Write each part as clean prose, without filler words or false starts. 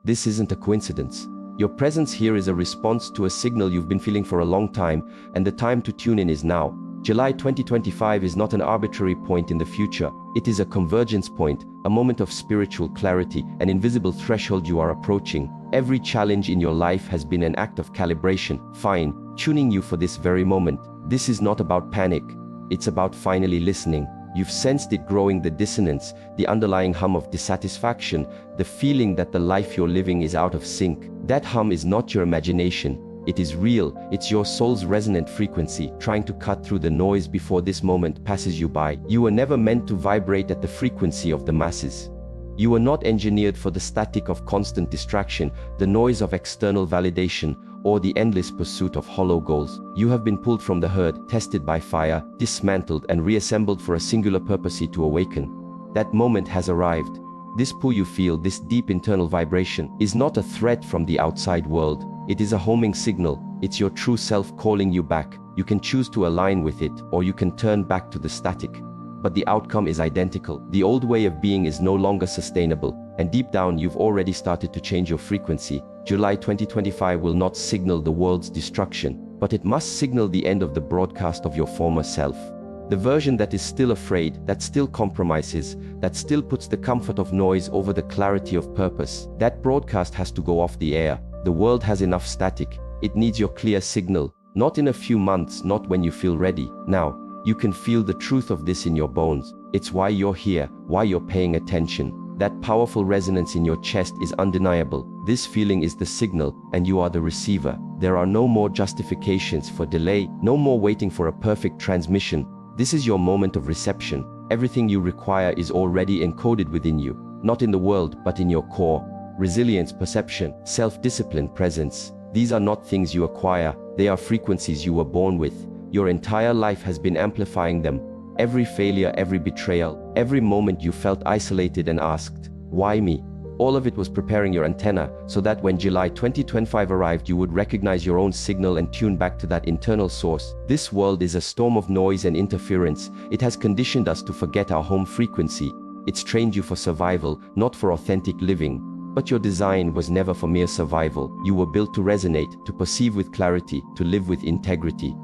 This isn't a coincidence. Your presence here is a response to a signal you've been feeling for a long time, and the time to tune in is now. July 2025 is not an arbitrary point in the future. It is a convergence point, a moment of spiritual clarity, an invisible threshold you are approaching. Every challenge in your life has been an act of calibration, fine-tuning you for this very moment. This is not about panic. It's about finally listening. You've sensed it growing, the dissonance, the underlying hum of dissatisfaction, the feeling that the life you're living is out of sync. That hum is not your imagination. It is real. It's your soul's resonant frequency, trying to cut through the noise before this moment passes you by. You were never meant to vibrate at the frequency of the masses. You were not engineered for the static of constant distraction, the noise of external validation, or the endless pursuit of hollow goals. You have been pulled from the herd, tested by fire, dismantled and reassembled for a singular purpose: to awaken. That moment has arrived. This pull you feel, this deep internal vibration, is not a threat from the outside world. It is a homing signal. It's your true self calling you back. You can choose to align with it, or you can turn back to the static. But the outcome is identical. The old way of being is no longer sustainable, and deep down you've already started to change your frequency. July 2025 will not signal the world's destruction, but it must signal the end of the broadcast of your former self. The version that is still afraid, that still compromises, that still puts the comfort of noise over the clarity of purpose. That broadcast has to go off the air. The world has enough static. It needs your clear signal. Not in a few months, not when you feel ready. Now. You can feel the truth of this in your bones. It's why you're here, why you're paying attention. That powerful resonance in your chest is undeniable. This feeling is the signal, and you are the receiver. There are no more justifications for delay, no more waiting for a perfect transmission. This is your moment of reception. Everything you require is already encoded within you, not in the world, but in your core. Resilience, perception, self-discipline, presence. These are not things you acquire. They are frequencies you were born with. Your entire life has been amplifying them. Every failure, every betrayal, every moment you felt isolated and asked, "Why me?" All of it was preparing your antenna so that when July 2025 arrived, you would recognize your own signal and tune back to that internal source. This world is a storm of noise and interference. It has conditioned us to forget our home frequency. It's trained you for survival, not for authentic living. But your design was never for mere survival. You were built to resonate, to perceive with clarity, to live with integrity.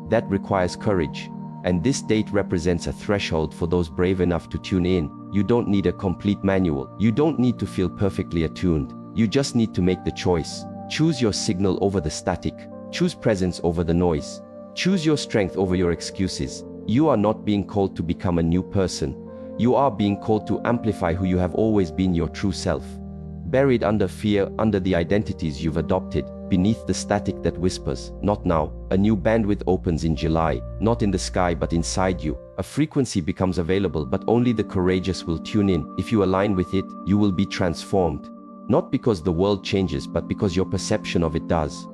That requires courage. And this date represents a threshold for those brave enough to tune in. You don't need a complete manual. You don't need to feel perfectly attuned. You just need to make the choice. Choose your signal over the static. Choose presence over the noise. Choose your strength over your excuses. You are not being called to become a new person. You are being called to amplify who you have always been, your true self. Buried under fear, under the identities you've adopted, beneath the static that whispers, "Not now." A new bandwidth opens in July, not in the sky but inside you. A frequency becomes available, but only the courageous will tune in. If you align with it, you will be transformed. Not because the world changes, but because your perception of it does.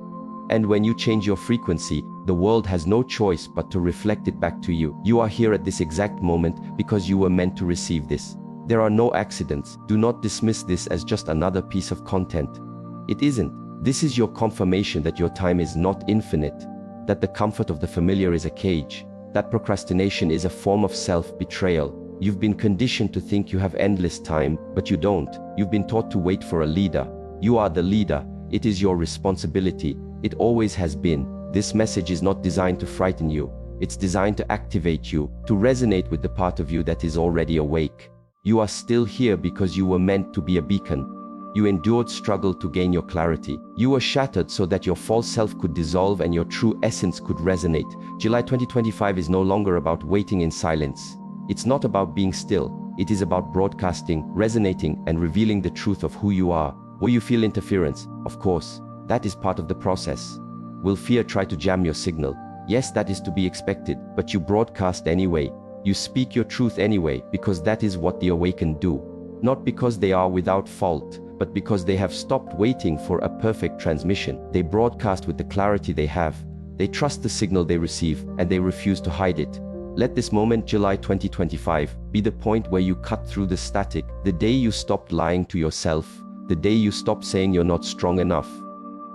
And when you change your frequency, the world has no choice but to reflect it back to you. You are here at this exact moment because you were meant to receive this. There are no accidents. Do not dismiss this as just another piece of content. It isn't. This is your confirmation that your time is not infinite, that the comfort of the familiar is a cage, that procrastination is a form of self-betrayal. You've been conditioned to think you have endless time, but you don't. You've been taught to wait for a leader. You are the leader. It is your responsibility. It always has been. This message is not designed to frighten you. It's designed to activate you, to resonate with the part of you that is already awake. You are still here because you were meant to be a beacon. You endured struggle to gain your clarity. You were shattered so that your false self could dissolve and your true essence could resonate. July 2025 is no longer about waiting in silence. It's not about being still. It is about broadcasting, resonating, and revealing the truth of who you are. Will you feel interference? Of course. That is part of the process. Will fear try to jam your signal? Yes, that is to be expected, but you broadcast anyway. You speak your truth anyway, because that is what the awakened do. Not because they are without fault, but because they have stopped waiting for a perfect transmission. They broadcast with the clarity they have. They trust the signal they receive, and they refuse to hide it. Let this moment, July 2025, be the point where you cut through the static, the day you stopped lying to yourself, the day you stopped saying you're not strong enough.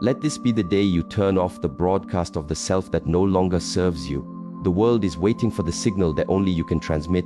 Let this be the day you turn off the broadcast of the self that no longer serves you. The world is waiting for the signal that only you can transmit.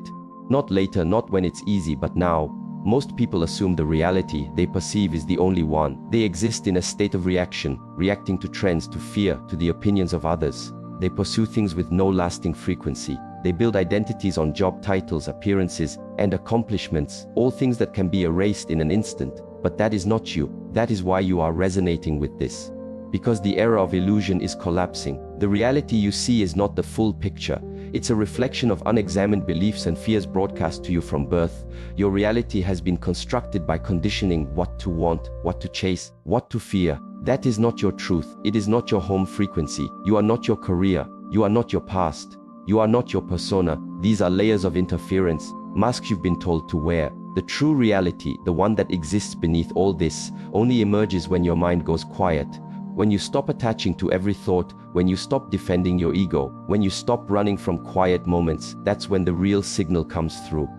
Not later, not when it's easy, but now. Most people assume the reality they perceive is the only one. They exist in a state of reaction, reacting to trends, to fear, to the opinions of others. They pursue things with no lasting frequency. They build identities on job titles, appearances, and accomplishments, all things that can be erased in an instant. But that is not you. That is why you are resonating with this. Because the era of illusion is collapsing. The reality you see is not the full picture. It's a reflection of unexamined beliefs and fears broadcast to you from birth. Your reality has been constructed by conditioning: what to want, what to chase, what to fear. That is not your truth. It is not your home frequency. You are not your career. You are not your past. You are not your persona. These are layers of interference, masks you've been told to wear. The true reality, the one that exists beneath all this, only emerges when your mind goes quiet. When you stop attaching to every thought, when you stop defending your ego, when you stop running from quiet moments, that's when the real signal comes through.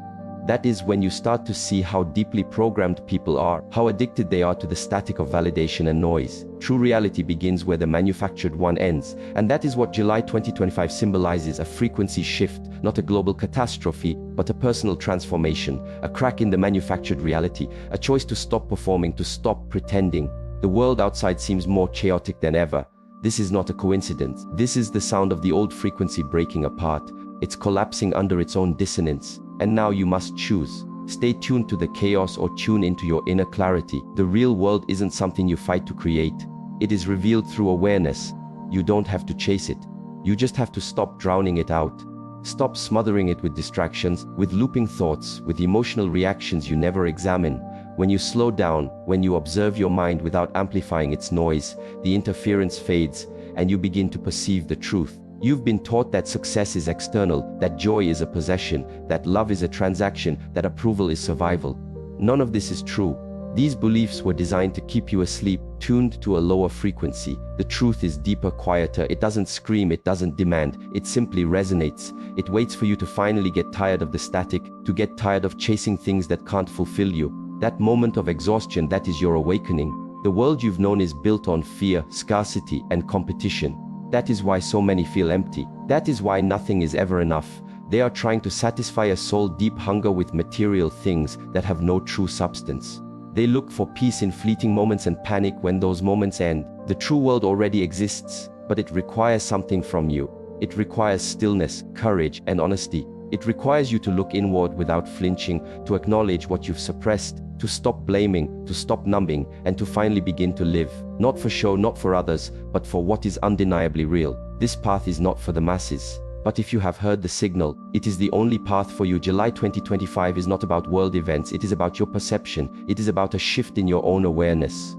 That is when you start to see how deeply programmed people are, how addicted they are to the static of validation and noise. True reality begins where the manufactured one ends, and that is what July 2025 symbolizes: a frequency shift, not a global catastrophe, but a personal transformation, a crack in the manufactured reality, a choice to stop performing, to stop pretending. The world outside seems more chaotic than ever. This is not a coincidence. This is the sound of the old frequency breaking apart. It's collapsing under its own dissonance. And now you must choose. Stay tuned to the chaos or tune into your inner clarity. The real world isn't something you fight to create. It is revealed through awareness. You don't have to chase it. You just have to stop drowning it out. Stop smothering it with distractions, with looping thoughts, with emotional reactions you never examine. When you slow down, when you observe your mind without amplifying its noise, the interference fades, and you begin to perceive the truth. You've been taught that success is external, that joy is a possession, that love is a transaction, that approval is survival. None of this is true. These beliefs were designed to keep you asleep, tuned to a lower frequency. The truth is deeper, quieter. It doesn't scream, it doesn't demand, it simply resonates. It waits for you to finally get tired of the static, to get tired of chasing things that can't fulfill you. That moment of exhaustion, that is your awakening. The world you've known is built on fear, scarcity, and competition. That is why so many feel empty. That is why nothing is ever enough. They are trying to satisfy a soul-deep hunger with material things that have no true substance. They look for peace in fleeting moments and panic when those moments end. The true world already exists, but it requires something from you. It requires stillness, courage, and honesty. It requires you to look inward without flinching, to acknowledge what you've suppressed, to stop blaming, to stop numbing, and to finally begin to live. Not for show, not for others, but for what is undeniably real. This path is not for the masses. But if you have heard the signal, it is the only path for you. July 2025 is not about world events, it is about your perception. It is about a shift in your own awareness.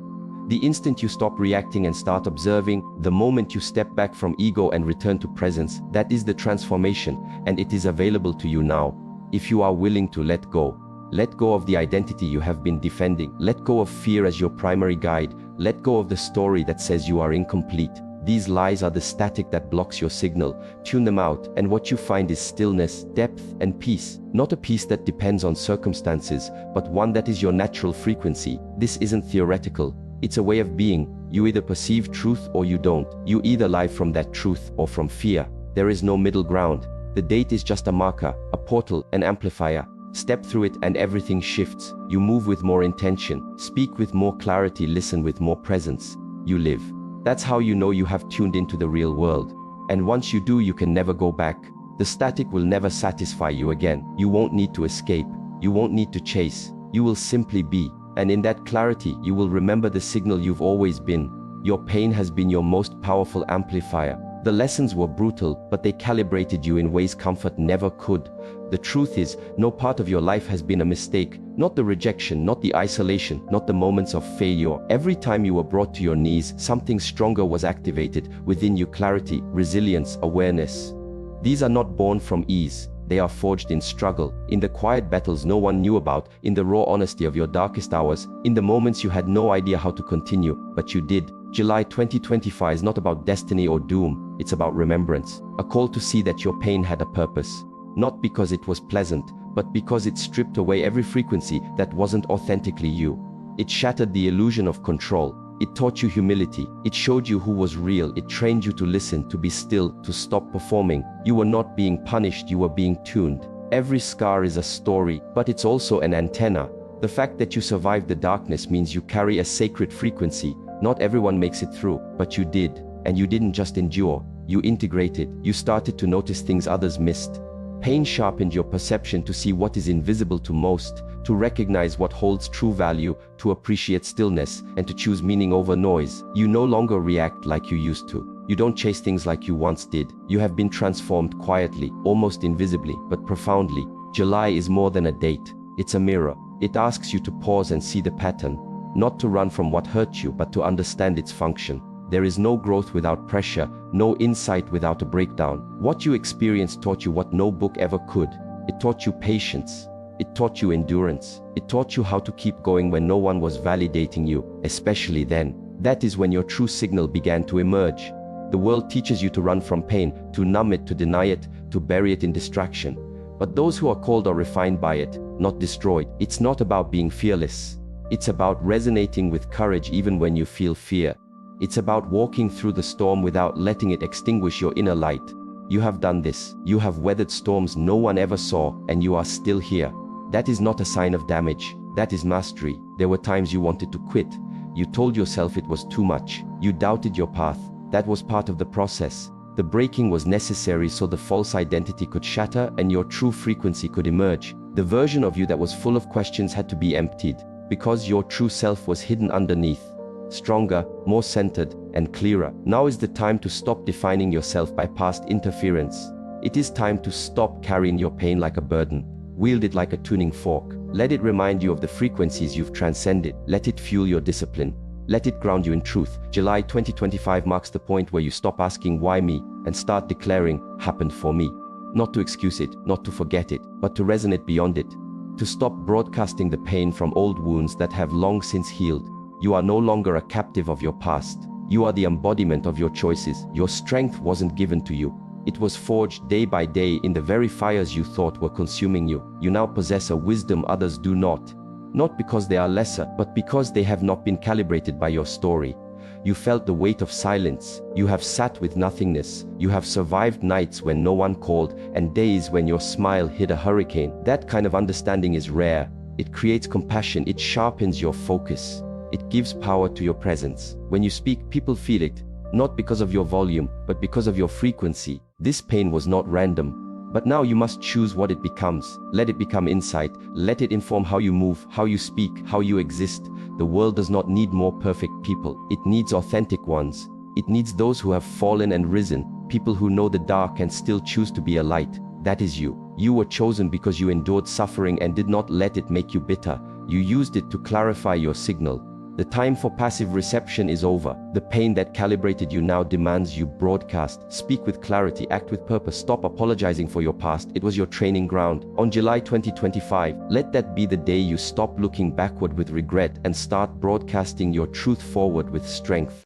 The instant you stop reacting and start observing, the moment you step back from ego and return to presence, that is the transformation, and it is available to you now. If you are willing to let go. Let go of the identity you have been defending. Let go of fear as your primary guide. Let go of the story that says you are incomplete. These lies are the static that blocks your signal. Tune them out, and what you find is stillness, depth, and peace. Not a peace that depends on circumstances, but one that is your natural frequency. This isn't theoretical. It's a way of being. You either perceive truth or you don't. You either live from that truth or from fear. There is no middle ground. The date is just a marker, a portal, an amplifier. Step through it and everything shifts. You move with more intention, speak with more clarity, listen with more presence. You live. That's how you know you have tuned into the real world. And once you do, you can never go back. The static will never satisfy you again. You won't need to escape. You won't need to chase. You will simply be. And in that clarity, you will remember the signal you've always been. Your pain has been your most powerful amplifier. The lessons were brutal, but they calibrated you in ways comfort never could. The truth is, no part of your life has been a mistake. Not the rejection, not the isolation, not the moments of failure. Every time you were brought to your knees, something stronger was activated within you: clarity, resilience, awareness. These are not born from ease. They are forged in struggle, in the quiet battles no one knew about, in the raw honesty of your darkest hours, in the moments you had no idea how to continue, but you did. July 2025 is not about destiny or doom, it's about remembrance. A call to see that your pain had a purpose. Not because it was pleasant, but because it stripped away every frequency that wasn't authentically you. It shattered the illusion of control. It taught you humility. It showed you who was real. It trained you to listen, to be still, to stop performing. You were not being punished, you were being tuned. Every scar is a story, but it's also an antenna. The fact that you survived the darkness means you carry a sacred frequency. Not everyone makes it through, but you did. And you didn't just endure, you integrated. You started to notice things others missed. Pain sharpened your perception to see what is invisible to most, to recognize what holds true value, to appreciate stillness, and to choose meaning over noise. You no longer react like you used to. You don't chase things like you once did. You have been transformed quietly, almost invisibly, but profoundly. July is more than a date. It's a mirror. It asks you to pause and see the pattern. Not to run from what hurt you, but to understand its function. There is no growth without pressure, no insight without a breakdown. What you experienced taught you what no book ever could. It taught you patience. It taught you endurance. It taught you how to keep going when no one was validating you, especially then. That is when your true signal began to emerge. The world teaches you to run from pain, to numb it, to deny it, to bury it in distraction. But those who are called are refined by it, not destroyed. It's not about being fearless. It's about resonating with courage even when you feel fear. It's about walking through the storm without letting it extinguish your inner light. You have done this. You have weathered storms no one ever saw, and you are still here. That is not a sign of damage. That is mastery. There were times you wanted to quit. You told yourself it was too much. You doubted your path. That was part of the process. The breaking was necessary so the false identity could shatter and your true frequency could emerge. The version of you that was full of questions had to be emptied, because your true self was hidden underneath. Stronger, more centered, and clearer. Now is the time to stop defining yourself by past interference. It is time to stop carrying your pain like a burden. Wield it like a tuning fork. Let it remind you of the frequencies you've transcended. Let it fuel your discipline. Let it ground you in truth. July 2025 marks the point where you stop asking why me and start declaring happened for me. Not to excuse it, not to forget it, but to resonate beyond it. To stop broadcasting the pain from old wounds that have long since healed. You are no longer a captive of your past. You are the embodiment of your choices. Your strength wasn't given to you. It was forged day by day in the very fires you thought were consuming you. You now possess a wisdom others do not. Not because they are lesser, but because they have not been calibrated by your story. You felt the weight of silence. You have sat with nothingness. You have survived nights when no one called and days when your smile hid a hurricane. That kind of understanding is rare. It creates compassion. It sharpens your focus. It gives power to your presence. When you speak, people feel it, not because of your volume, but because of your frequency. This pain was not random, but now you must choose what it becomes. Let it become insight. Let it inform how you move, how you speak, how you exist. The world does not need more perfect people. It needs authentic ones. It needs those who have fallen and risen, people who know the dark and still choose to be a light. That is you. You were chosen because you endured suffering and did not let it make you bitter. You used it to clarify your signal. The time for passive reception is over. The pain that calibrated you now demands you broadcast. Speak with clarity, act with purpose. Stop apologizing for your past. It was your training ground. On July 2025, let that be the day you stop looking backward with regret and start broadcasting your truth forward with strength.